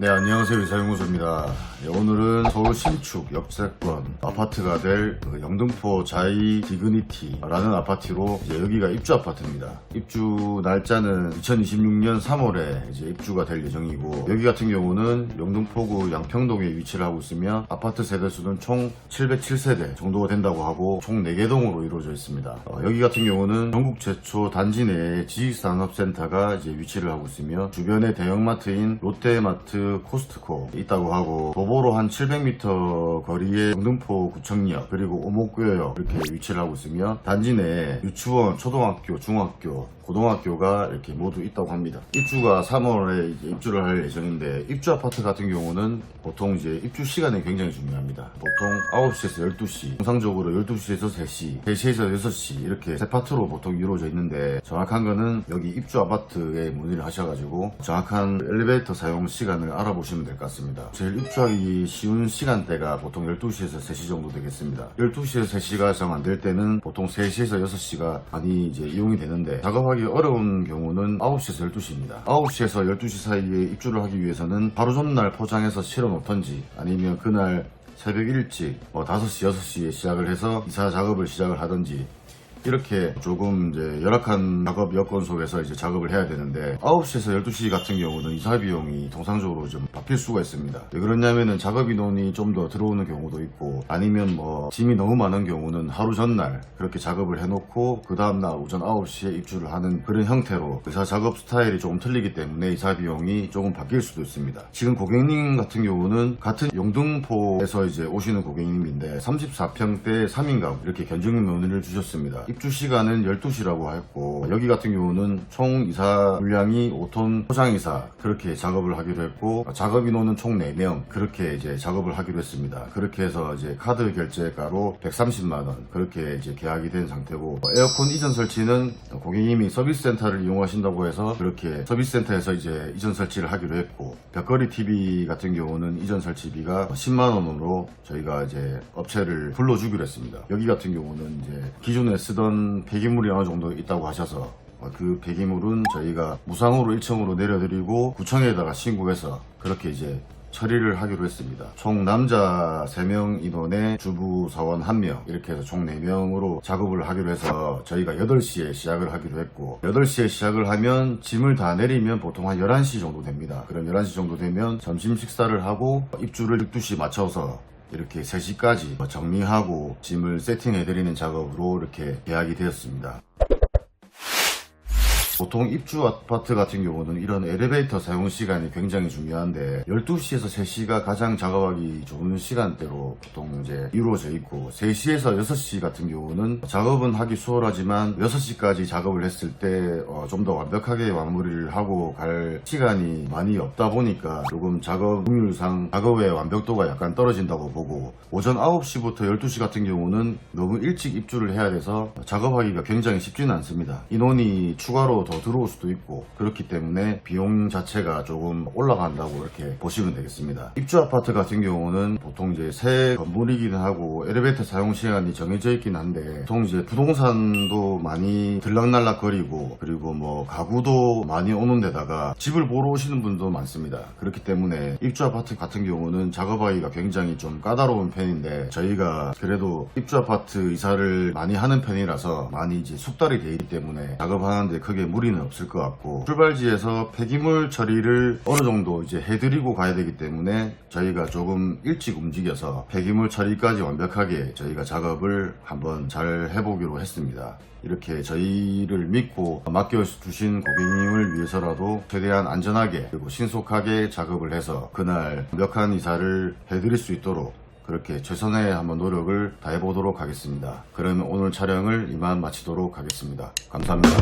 네, 안녕하세요. 이사용구소입니다. 네, 오늘은 서울 신축 역세권 아파트가 될 영등포 자이 디그니티라는 아파트로 이제 여기가 입주 아파트입니다. 입주 날짜는 2026년 3월에 이제 입주가 될 예정이고, 여기 같은 경우는 영등포구 양평동에 위치를 하고 있으며 아파트 세대수는 총 707세대 정도가 된다고 하고 총 4개 동으로 이루어져 있습니다. 여기 같은 경우는 전국 최초 단지 내에 지식산업센터가 이제 위치를 하고 있으며 주변에 대형마트인 롯데마트, 코스트코 있다고 하고, 도보로 한 700m 거리에 영등포 구청역 그리고 오목구역 이렇게 위치를 하고 있으며 단지 내에 유치원, 초등학교, 중학교, 고등학교가 이렇게 모두 있다고 합니다. 입주가 3월에 이제 입주를 할 예정인데, 입주 아파트 같은 경우는 보통 이제 입주 시간이 굉장히 중요합니다. 보통 9시에서 12시, 정상적으로 12시에서 3시, 3시에서 6시 이렇게 세 파트로 보통 이루어져 있는데, 정확한 거는 여기 입주 아파트에 문의를 하셔가지고 정확한 엘리베이터 사용 시간을 알아보시면 될 것 같습니다. 제일 입주하기 쉬운 시간대가 보통 12시에서 3시 정도 되겠습니다. 12시에서 3시가 정 안 될 때는 보통 3시에서 6시가 많이 이제 이용이 되는데, 작업하기 어려운 경우는 9시에서 12시입니다. 9시에서 12시 사이에 입주를 하기 위해서는 하루 전날 포장해서 실어 놓던지, 아니면 그날 새벽 일찍 5시, 6시에 시작을 해서 이사 작업을 시작을 하던지, 이렇게 조금 이제 열악한 작업 여건 속에서 이제 작업을 해야 되는데, 9시에서 12시 같은 경우는 이사 비용이 통상적으로 좀 바뀔 수가 있습니다. 왜 그러냐면은 작업 인원이 좀 더 들어오는 경우도 있고, 아니면 짐이 너무 많은 경우는 하루 전날 그렇게 작업을 해놓고 그 다음날 오전 9시에 입주를 하는 그런 형태로 이사 작업 스타일이 조금 틀리기 때문에 이사 비용이 조금 바뀔 수도 있습니다. 지금 고객님 같은 경우는 같은 영등포에서 이제 오시는 고객님인데 34평대 3인 가구 이렇게 견적 문의를 주셨습니다. 입주 시간은 12시라고 했고, 여기 같은 경우는 총 이사 물량이 5톤 포장이사 그렇게 작업을 하기로 했고, 작업 인원은 총 4명 그렇게 이제 작업을 하기로 했습니다. 그렇게 해서 이제 카드 결제가로 130만원 그렇게 이제 계약이 된 상태고, 에어컨 이전 설치는 고객님이 서비스 센터를 이용하신다고 해서 그렇게 서비스 센터에서 이제 이전 설치를 하기로 했고, 벽걸이 TV 같은 경우는 이전 설치비가 10만원으로 저희가 이제 업체를 불러주기로 했습니다. 여기 같은 경우는 이제 기존에 쓰던 폐기물이 어느 정도 있다고 하셔서 그 폐기물은 저희가 무상으로 1층으로 내려드리고 구청에다가 신고해서 그렇게 이제 처리를 하기로 했습니다. 총 남자 3명 인원에 주부 사원 1명 이렇게 해서 총 4명으로 작업을 하기로 해서 저희가 8시에 시작을 하기로 했고, 8시에 시작을 하면 짐을 다 내리면 보통 한 11시 정도 됩니다. 그럼 11시 정도 되면 점심 식사를 하고 입주를 12시 맞춰서 이렇게 3시까지 정리하고 짐을 세팅해드리는 작업으로 이렇게 계약이 되었습니다. 보통 입주 아파트 같은 경우는 이런 엘리베이터 사용 시간이 굉장히 중요한데, 12시에서 3시가 가장 작업하기 좋은 시간대로 보통 이제 이루어져 있고, 3시에서 6시 같은 경우는 작업은 하기 수월하지만 6시까지 작업을 했을 때 좀 더 완벽하게 마무리를 하고 갈 시간이 많이 없다 보니까 조금 작업 능률상 작업의 완벽도가 약간 떨어진다고 보고, 오전 9시부터 12시 같은 경우는 너무 일찍 입주를 해야 돼서 작업하기가 굉장히 쉽지는 않습니다. 인원이 추가로 더 들어올 수도 있고, 그렇기 때문에 비용 자체가 조금 올라간다고 이렇게 보시면 되겠습니다. 입주 아파트 같은 경우는 보통 이제 새 건물이기는 하고 엘리베이터 사용 시간이 정해져 있긴 한데, 보통 이제 부동산도 많이 들락날락 거리고, 그리고 가구도 많이 오는 데다가 집을 보러 오시는 분도 많습니다. 그렇기 때문에 입주 아파트 같은 경우는 작업하기가 굉장히 좀 까다로운 편인데, 저희가 그래도 입주 아파트 이사를 많이 하는 편이라서 많이 이제 숙달이 되어 있기 때문에 작업하는데 크게 무리는 없을 것 같고, 출발지에서 폐기물 처리를 어느 정도 이제 해드리고 가야 되기 때문에 저희가 조금 일찍 움직여서 폐기물 처리까지 완벽하게 저희가 작업을 한번 잘 해보기로 했습니다. 이렇게 저희를 믿고 맡겨주신 고객님을 위해서라도 최대한 안전하게 그리고 신속하게 작업을 해서 그날 완벽한 이사를 해드릴 수 있도록 그렇게 최선의 한번 노력을 다해보도록 하겠습니다. 그러면 오늘 촬영을 이만 마치도록 하겠습니다. 감사합니다.